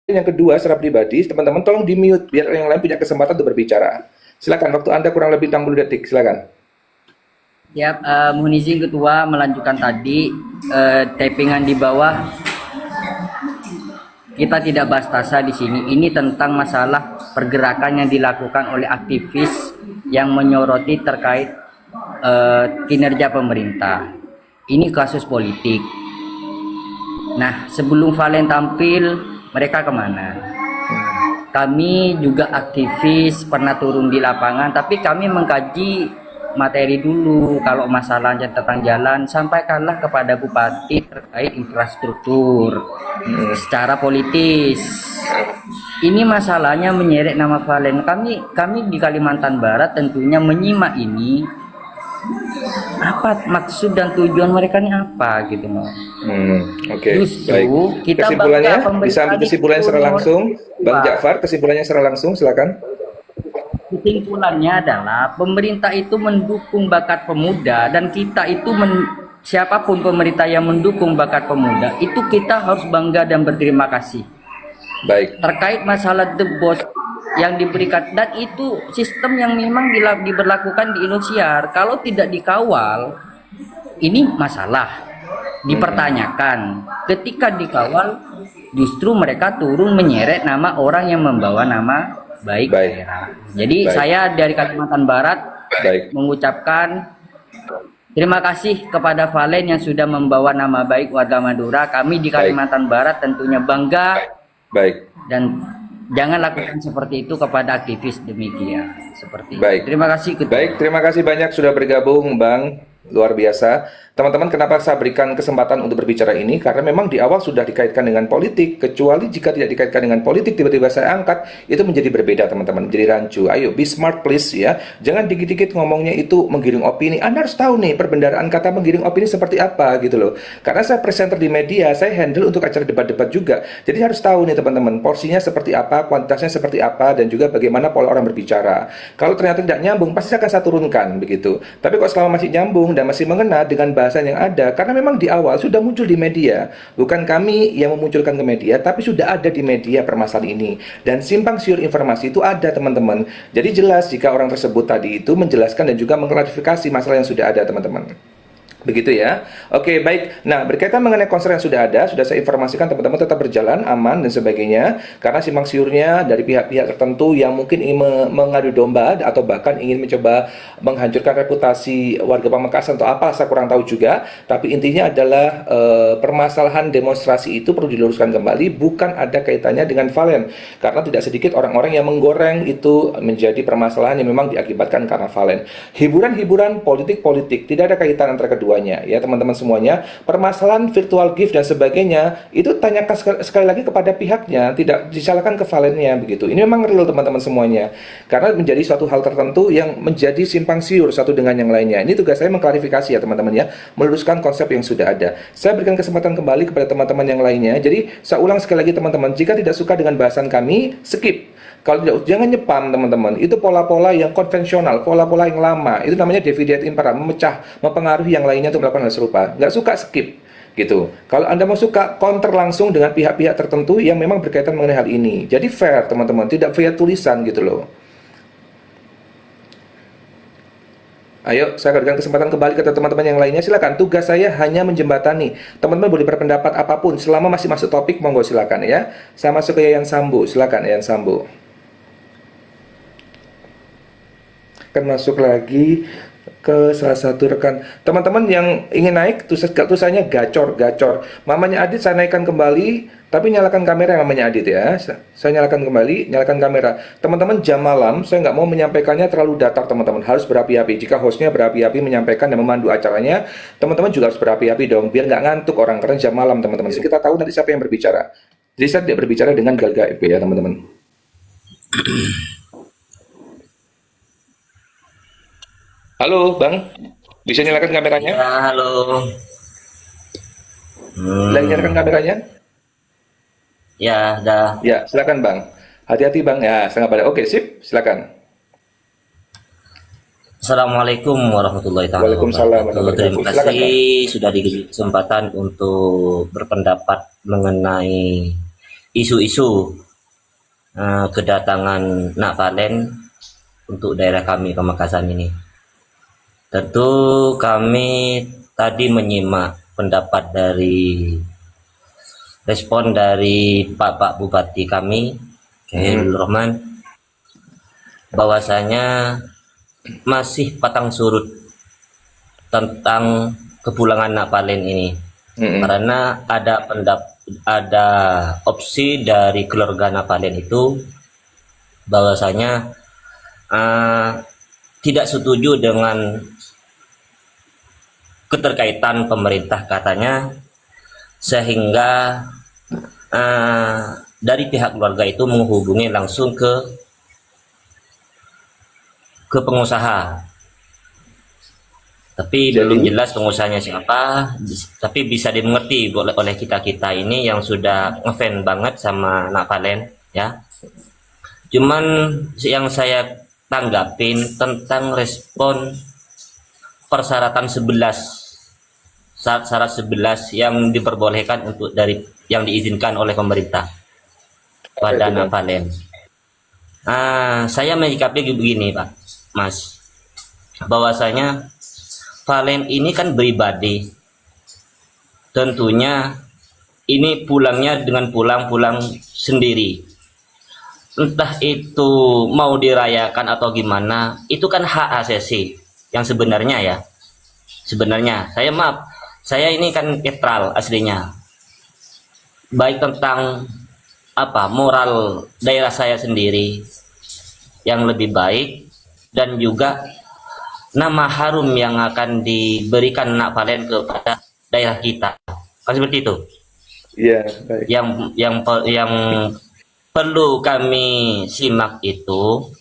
yang kedua secara pribadi, teman-teman tolong di mute biar yang lain punya kesempatan untuk berbicara. Silakan, waktu Anda kurang lebih 60 detik, silakan. Ya, mohon izin Ketua melanjutkan tadi tappingan di bawah. Kita tidak bahas tasa di sini. Ini tentang masalah pergerakan yang dilakukan oleh aktivis yang menyoroti terkait kinerja pemerintah. Ini kasus politik. Nah, sebelum Valen tampil, mereka kemana? Kami juga aktivis, pernah turun di lapangan, tapi kami mengkaji materi dulu. Kalau masalahnya tentang jalan, sampaikanlah kepada bupati terkait infrastruktur secara politis. Ini masalahnya menyeret nama Valen. Kami di Kalimantan Barat tentunya menyimak ini. Apa maksud dan tujuan mereka ini apa gitu loh. Oke, Justru baik. kita Kesimpulannya bangga bisa ambil kesimpulannya secara langsung, Bang Ja'far. Kesimpulannya secara langsung, silakan. Kesimpulannya adalah pemerintah itu mendukung bakat pemuda, dan kita itu siapapun pemerintah yang mendukung bakat pemuda itu kita harus bangga dan berterima kasih. Baik. Terkait masalah The Boss yang diberikan, dan itu sistem yang memang diberlakukan di Indosiar, kalau tidak dikawal ini masalah dipertanyakan. Ketika dikawal justru mereka turun menyeret nama orang yang membawa nama baik daerah. Jadi saya dari Kalimantan Barat mengucapkan terima kasih kepada Valen yang sudah membawa nama baik warga Madura. Kami di Kalimantan Barat tentunya bangga. Dan jangan lakukan seperti itu kepada aktivis demikian. Seperti itu. Terima kasih Ketua. Baik, terima kasih banyak sudah bergabung Bang. Luar biasa. Teman-teman, kenapa saya berikan kesempatan untuk berbicara ini? Karena memang di awal sudah dikaitkan dengan politik. Kecuali jika tidak dikaitkan dengan politik, tiba-tiba saya angkat, itu menjadi berbeda teman-teman, menjadi rancu. Ayo, be smart please ya. Jangan dikit-dikit ngomongnya itu menggiring opini. Anda harus tahu nih, perbendaharaan kata menggiring opini seperti apa gitu loh. Karena saya presenter di media, saya handle untuk acara debat-debat juga. Jadi harus tahu nih teman-teman, porsinya seperti apa, kuantitasnya seperti apa, dan juga bagaimana pola orang berbicara. Kalau ternyata tidak nyambung, pasti akan saya turunkan begitu. Tapi kalau selama masih nyambung dan masih mengena dengan bahasan yang ada, karena memang di awal sudah muncul di media, bukan kami yang memunculkan ke media, tapi sudah ada di media permasalahan ini, dan simpang siur informasi itu ada teman-teman. Jadi jelas jika orang tersebut tadi itu menjelaskan dan juga mengklarifikasi masalah yang sudah ada teman-teman. Begitu ya. Oke, baik. Nah, berkaitan mengenai konser yang sudah ada, sudah saya informasikan teman-teman tetap berjalan, aman dan sebagainya. Karena simpang siurnya dari pihak-pihak tertentu yang mungkin ingin mengadu domba atau bahkan ingin mencoba menghancurkan reputasi warga Pamekasan atau apa, saya kurang tahu juga. Tapi intinya adalah permasalahan demonstrasi itu perlu diluruskan kembali, bukan ada kaitannya dengan Valen. Karena tidak sedikit orang-orang yang menggoreng itu menjadi permasalahan yang memang diakibatkan karena Valen. Hiburan-hiburan, politik-politik, tidak ada kaitan antara kedua ya teman-teman semuanya. Permasalahan virtual gift dan sebagainya itu tanyakan sekali lagi kepada pihaknya, tidak disalahkan ke Valennya begitu. Ini memang real teman-teman semuanya, karena menjadi suatu hal tertentu yang menjadi simpang siur satu dengan yang lainnya. Ini tugas saya mengklarifikasi ya teman-teman ya, meluruskan konsep yang sudah ada. Saya berikan kesempatan kembali kepada teman-teman yang lainnya. Jadi saya ulang sekali lagi teman-teman, jika tidak suka dengan bahasan kami, skip. Kalau tidak, jangan nyepam teman-teman. Itu pola-pola yang konvensional, pola-pola yang lama. Itu namanya divide et impera, memecah, mempengaruhi yang lainnya untuk melakukan hal serupa. Nggak suka, skip. Gitu. Kalau Anda mau suka, counter langsung dengan pihak-pihak tertentu yang memang berkaitan mengenai hal ini. Jadi fair teman-teman, tidak via tulisan gitu loh. Ayo, saya berikan kesempatan kembali ke teman-teman yang lainnya. Silakan, tugas saya hanya menjembatani. Teman-teman boleh berpendapat apapun, selama masih masuk topik, monggo silakan ya. Saya masuk ke Yayan Sambu, silakan Yayan Sambu. Akan masuk lagi ke salah satu rekan teman-teman yang ingin naik, tulisannya gacor. Mamanya Adit saya naikkan kembali, tapi nyalakan kamera yang namanya Adit ya. Saya nyalakan kembali, nyalakan kamera. Teman-teman, jam malam saya nggak mau menyampaikannya terlalu datar teman-teman, harus berapi-api. Jika hostnya berapi-api menyampaikan dan memandu acaranya, teman-teman juga harus berapi-api dong, biar nggak ngantuk orang, karena jam malam teman-teman. Jadi kita tahu nanti siapa yang berbicara. Jadi saya tidak berbicara dengan gal-gaib ya teman-teman. Halo Bang, bisa nyalakan kameranya? Ya, halo. Lagi nyalakan kameranya? Ya, dah. Ya, silakan Bang. Hati-hati Bang ya, setengah pada. Oke, sip, silakan. Assalamualaikum warahmatullahi wabarakatuh. Terima kasih sudah diberi kesempatan untuk berpendapat mengenai isu-isu kedatangan Nak Valen untuk daerah kami Pamekasan ini. Tentu kami tadi menyimak pendapat dari respon dari Bapak Bupati kami, Khairul Rahman, bahwasanya masih patang surut tentang kepulangan Nak Valen ini. Karena ada opsi dari keluarga Nak Valen itu bahwasanya tidak setuju dengan keterkaitan pemerintah katanya, sehingga dari pihak keluarga itu menghubungi langsung ke pengusaha, tapi belum jelas pengusahanya siapa. Tapi bisa dimengerti oleh kita ini yang sudah ngefans banget sama Nak Valen ya. Cuman yang saya tanggapin tentang respon persyaratan 11 syarat 11 yang diperbolehkan untuk dari yang diizinkan oleh pemerintah pada Nak Valen. Saya menyikapi begini Pak Mas, bahwasanya Valen ini kan pribadi, tentunya ini pulangnya dengan pulang sendiri, entah itu mau dirayakan atau gimana, itu kan hak asasi yang sebenarnya ya. Sebenarnya saya ini kan netral aslinya, baik tentang moral daerah saya sendiri yang lebih baik, dan juga nama harum yang akan diberikan Nak Valen kepada daerah kita, kan seperti itu. Iya, baik. Yang perlu kami simak itu,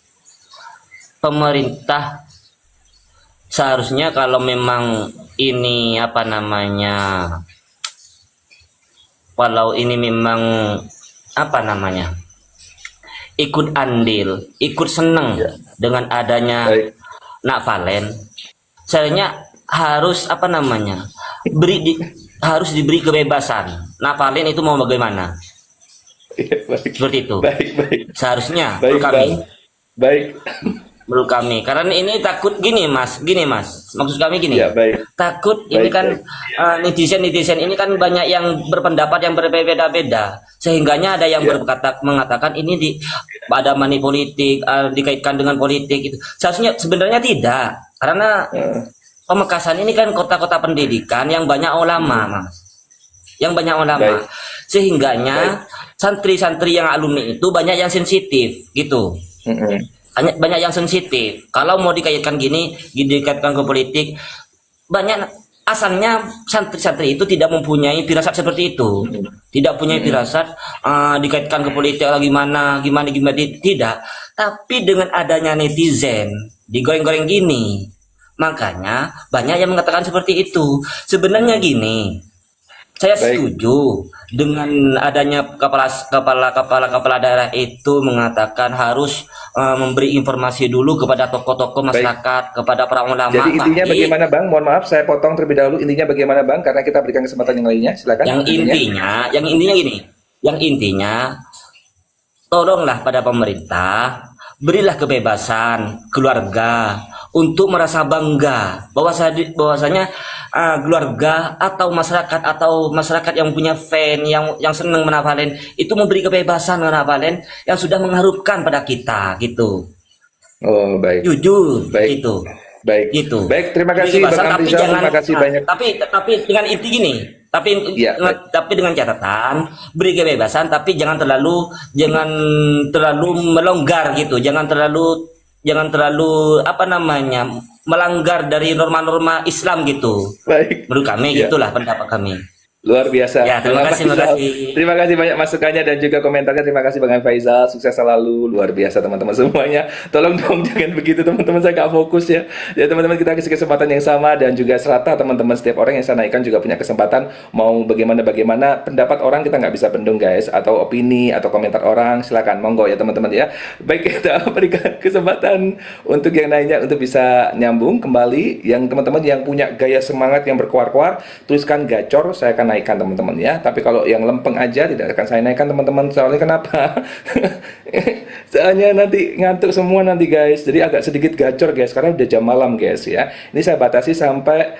pemerintah seharusnya kalau memang ini kalau ini memang ikut andil, ikut seneng dengan adanya Nak Valen, seharusnya harus harus diberi kebebasan. Nak Valen itu mau bagaimana? Seperti itu. Baik. Seharusnya Baik, menurut kami. Baik. Menurut kami, karena ini takut gini mas, maksud kami gini, ya, baik. Takut ini kan netizen ini kan banyak yang berpendapat yang berbeda-beda, sehingganya ada yang mengatakan ini ada money politik, dikaitkan dengan politik itu. Seharusnya sebenarnya tidak, karena Pamekasan ini kan kota-kota pendidikan yang banyak ulama mas, Baik. sehingganya santri-santri yang alumni itu banyak yang sensitif gitu. Banyak yang sensitif. Kalau mau dikaitkan dikaitkan ke politik, banyak asalnya santri-santri itu tidak mempunyai firasat seperti itu. Tidak punya firasat dikaitkan ke politik atau gimana tidak. Tapi dengan adanya netizen digoreng-goreng gini, makanya banyak yang mengatakan seperti itu. Sebenarnya gini, saya setuju dengan adanya kepala daerah itu mengatakan harus memberi informasi dulu kepada tokoh-tokoh masyarakat, kepada para ulama. Jadi intinya bagaimana Bang? Mohon maaf saya potong terlebih dahulu. Intinya bagaimana Bang? Karena kita berikan kesempatan yang lainnya. Silakan. Yang intinya tolonglah pada pemerintah, berilah kebebasan keluarga untuk merasa bangga bahwasanya keluarga atau masyarakat yang punya fan yang senang Nak Valen itu memberi kebebasan Nak Valen yang sudah mengharumkan pada kita gitu. Oh baik. Jujur baik. gitu. Baik. Gitu. Baik, terima kasih Bang Amrizal, terima kasih banyak. Tapi dengan inti gini, tapi dengan catatan beri kebebasan, tapi jangan terlalu melonggar gitu, jangan terlalu melanggar dari norma-norma Islam gitu. Baik. Menurut kami gitulah pendapat kami. Luar biasa. Ya, terima kasih. Terima kasih banyak masukannya dan juga komentarnya. Terima kasih Bang Faizal. Sukses selalu. Luar biasa teman-teman semuanya. Tolong dong jangan begitu teman-teman, saya nggak fokus ya. Ya teman-teman, kita kasih kesempatan yang sama dan juga serata teman-teman, setiap orang yang saya naikkan juga punya kesempatan. Mau bagaimana pendapat orang kita nggak bisa bendung guys, atau opini atau komentar orang silakan monggo ya teman-teman ya. Baik, kita berikan kesempatan untuk yang lainnya untuk bisa nyambung kembali. Yang teman-teman yang punya gaya semangat yang berkuar-kuar, tuliskan gacor, saya akan naikkan teman-teman ya. Tapi kalau yang lempeng aja tidak akan saya naikkan teman-teman. Soalnya kenapa? Soalnya nanti ngantuk semua nanti guys. Jadi agak sedikit gacor guys karena udah jam malam guys ya. Ini saya batasi sampai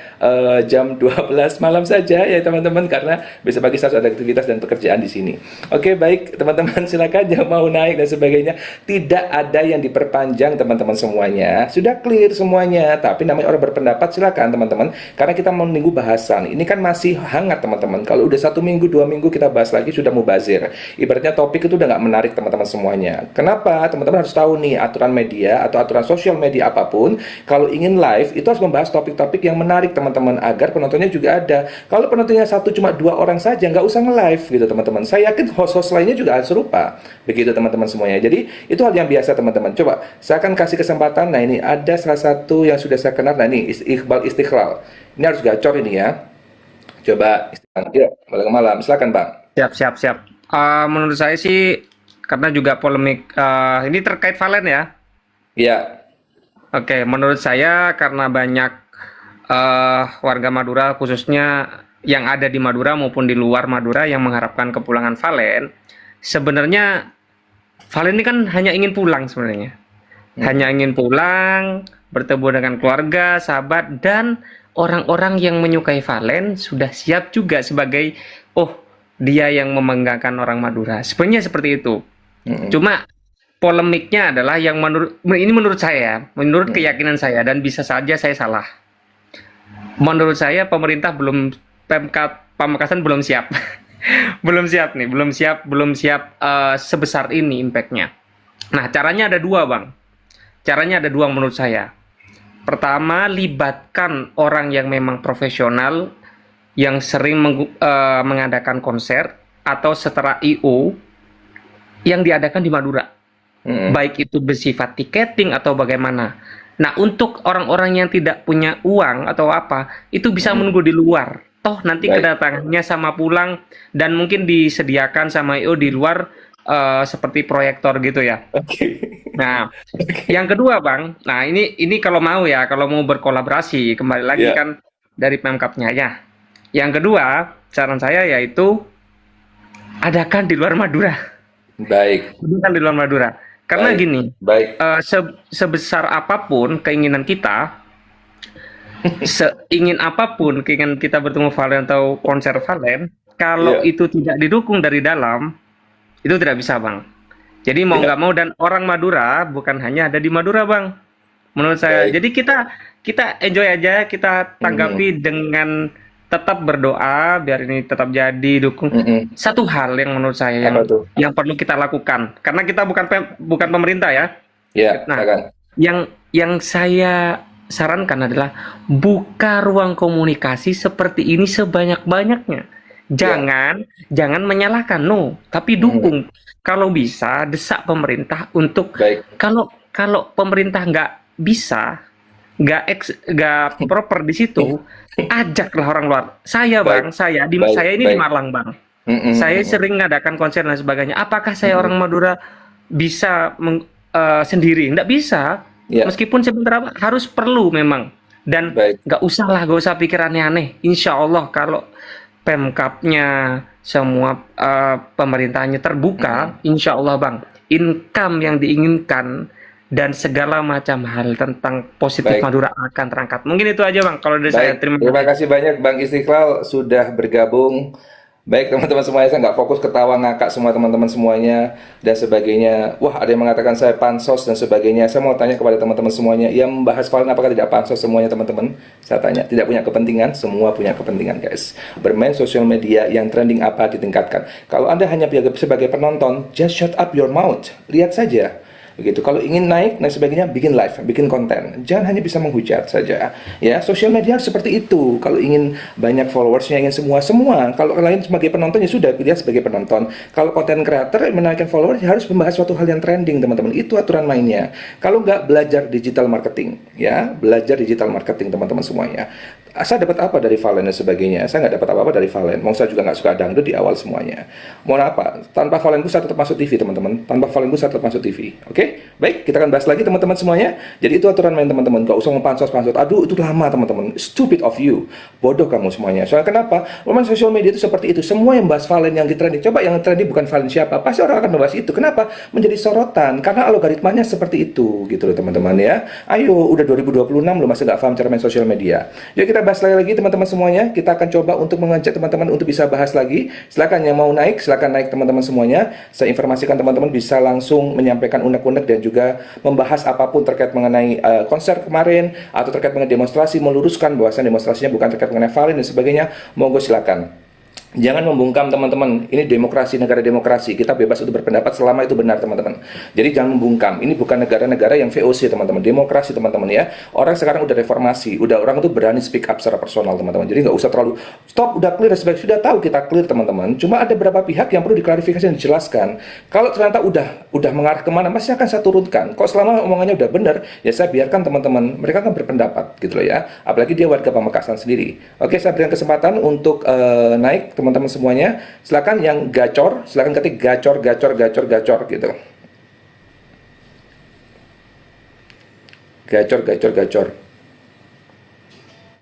jam 12 malam saja ya teman-teman, karena besok pagi saya harus ada aktivitas dan pekerjaan di sini. Oke, baik teman-teman, silakan yang mau naik dan sebagainya. Tidak ada yang diperpanjang teman-teman semuanya. Sudah clear semuanya. Tapi namanya orang berpendapat, silakan teman-teman. Karena kita menunggu bahasan. Ini kan masih hangat teman-teman. Kalau udah 1 minggu, 2 minggu kita bahas lagi sudah mubazir. Ibaratnya topik itu udah nggak menarik teman-teman semuanya. Kenapa? Teman-teman harus tahu nih aturan media atau aturan sosial media apapun. Kalau ingin live itu harus membahas topik-topik yang menarik teman-teman agar penontonnya juga ada. Kalau penontonnya satu cuma 2 orang saja, nggak usah nge-live gitu teman-teman. Saya yakin host-host lainnya juga serupa. Begitu teman-teman semuanya. Jadi itu hal yang biasa teman-teman. Coba saya akan kasih kesempatan. Nah ini ada salah satu yang sudah saya kenal. Nah ini Iqbal Istiqlal. Ini harus gacor ini ya. Coba Istiqlal. Ya, malam. Silakan Bang. Siap. Menurut saya sih karena juga polemik ini terkait Valen ya. Iya. Oke, menurut saya karena banyak warga Madura khususnya yang ada di Madura maupun di luar Madura yang mengharapkan kepulangan Valen. Sebenarnya Valen ini kan hanya ingin pulang sebenarnya. Hanya ingin pulang, bertemu dengan keluarga, sahabat, dan orang-orang yang menyukai Valen sudah siap juga sebagai, oh dia yang membanggakan orang Madura. Sebenarnya seperti itu. Cuma polemiknya adalah yang menurut saya, menurut keyakinan saya, dan bisa saja saya salah. Menurut saya pemerintah Pemkab Pamekasan belum siap. belum siap sebesar ini impact-nya. Nah, caranya ada dua, Bang. Caranya ada dua menurut saya. Pertama, libatkan orang yang memang profesional yang sering mengadakan konser atau setara I.O. yang diadakan di Madura. Baik itu bersifat tiketing atau bagaimana. Nah, untuk orang-orang yang tidak punya uang atau apa, itu bisa menunggu di luar. Toh nanti kedatangannya sama pulang dan mungkin disediakan sama I.O. di luar seperti proyektor gitu ya. Nah, yang kedua Bang, nah ini kalau mau berkolaborasi kembali lagi kan dari Pemkabnya ya. Yang kedua, saran saya yaitu adakan di luar Madura. Baik. Adakan di luar Madura. Karena gini, sebesar apapun keinginan kita, seingin apapun keinginan kita bertemu Valen atau konser Valen, kalau itu tidak didukung dari dalam, itu tidak bisa Bang. Jadi mau nggak mau, dan orang Madura bukan hanya ada di Madura Bang. Menurut saya. Jadi kita enjoy aja, kita tanggapi dengan tetap berdoa biar ini tetap jadi dukung. Satu hal yang menurut saya yang perlu kita lakukan, karena kita bukan pemerintah ya. Nah, yang saya sarankan adalah buka ruang komunikasi seperti ini sebanyak-banyaknya. Jangan menyalahkan, tapi dukung. Kalau bisa desak pemerintah untuk kalau pemerintah nggak bisa, nggak proper di situ, ajaklah orang luar. Saya Bang, saya ini di Malang Bang. Saya sering ngadakan konser dan sebagainya. Apakah saya orang Madura bisa sendiri? Nggak bisa. Meskipun sebentar harus perlu memang. Dan nggak usah pikir aneh-aneh. Insya Allah kalau Pemkabnya semua pemerintahnya terbuka, insya Allah Bang, income yang diinginkan dan segala macam hal tentang positif Madura akan terangkat. Mungkin itu aja Bang, kalau dari saya. Terima kasih banyak Bang Istiqlal sudah bergabung. Baik teman-teman semuanya, saya nggak fokus ketawa ngakak semua teman-teman semuanya dan sebagainya. Wah, ada yang mengatakan saya pansos dan sebagainya. Saya mau tanya kepada teman-teman semuanya yang membahas Valen, apakah tidak pansos semuanya teman-teman? Saya tanya, tidak punya kepentingan? Semua punya kepentingan guys. Bermain sosial media yang trending apa ditingkatkan. Kalau Anda hanya sebagai penonton, just shut up your mouth. Lihat saja. Begitu. Kalau ingin naik dan sebagainya, bikin live, bikin konten. Jangan hanya bisa menghujat saja. Ya, sosial media harus seperti itu. Kalau ingin banyak followersnya, ingin semua. Kalau lain sebagai penonton ya sudah, lihat sebagai penonton. Kalau konten creator menaikkan followers harus membahas suatu hal yang trending, teman-teman. Itu aturan mainnya. Kalau nggak, belajar digital marketing, ya, belajar digital marketing teman-teman semuanya. Saya dapat apa dari Valen dan sebagainya? Saya nggak dapat apa-apa dari Valen. Mau saya juga nggak suka dangdut di awal semuanya. Mohon apa? Tanpa Valenku saya tetap masuk TV, teman-teman. Tanpa Valenku saya tetap masuk TV. Oke? Baik, kita akan bahas lagi teman-teman semuanya. Jadi itu aturan main teman-teman. Gak usah ngepansos-pansos. Aduh, itu lama teman-teman. Stupid of you. Bodoh kamu semuanya. Soalnya kenapa? Memang sosial media itu seperti itu. Semua yang bahas Valen yang di trending. Coba yang trending bukan Valen siapa? Pasti orang akan membahas itu. Kenapa? Menjadi sorotan. Karena algoritmanya seperti itu. Gitu loh teman-teman ya. Ayo, udah 2026 lo masih nggak paham cara main sosial media. Yuk kita bahas lagi teman-teman semuanya. Kita akan coba untuk mengajak teman-teman untuk bisa bahas lagi. Silakan yang mau naik, silakan naik teman-teman semuanya. Saya informasikan teman-teman bisa langsung menyampaikan unek-unek dan juga membahas apapun terkait mengenai konser kemarin atau terkait mengenai demonstrasi, meluruskan bahwasan demonstrasinya bukan terkait mengenai Valen dan sebagainya. Monggo silakan. Jangan membungkam teman-teman, ini demokrasi, negara demokrasi, kita bebas untuk berpendapat selama itu benar teman-teman. Jadi jangan membungkam, ini bukan negara-negara yang VOC teman-teman, demokrasi teman-teman ya. Orang sekarang udah reformasi, udah orang itu berani speak up secara personal teman-teman. Jadi nggak usah terlalu, stop, udah clear, sudah tahu kita clear teman-teman. Cuma ada beberapa pihak yang perlu diklarifikasi dan dijelaskan. Kalau ternyata udah mengarah kemana, masih akan saya turunkan. Kok selama omongannya udah benar, ya saya biarkan teman-teman, mereka akan berpendapat gitu loh ya. Apalagi dia warga Pamekasan sendiri. Oke, saya berikan kesempatan untuk naik teman-teman semuanya. Silakan yang gacor, silakan ketik gacor gitu. Gacor.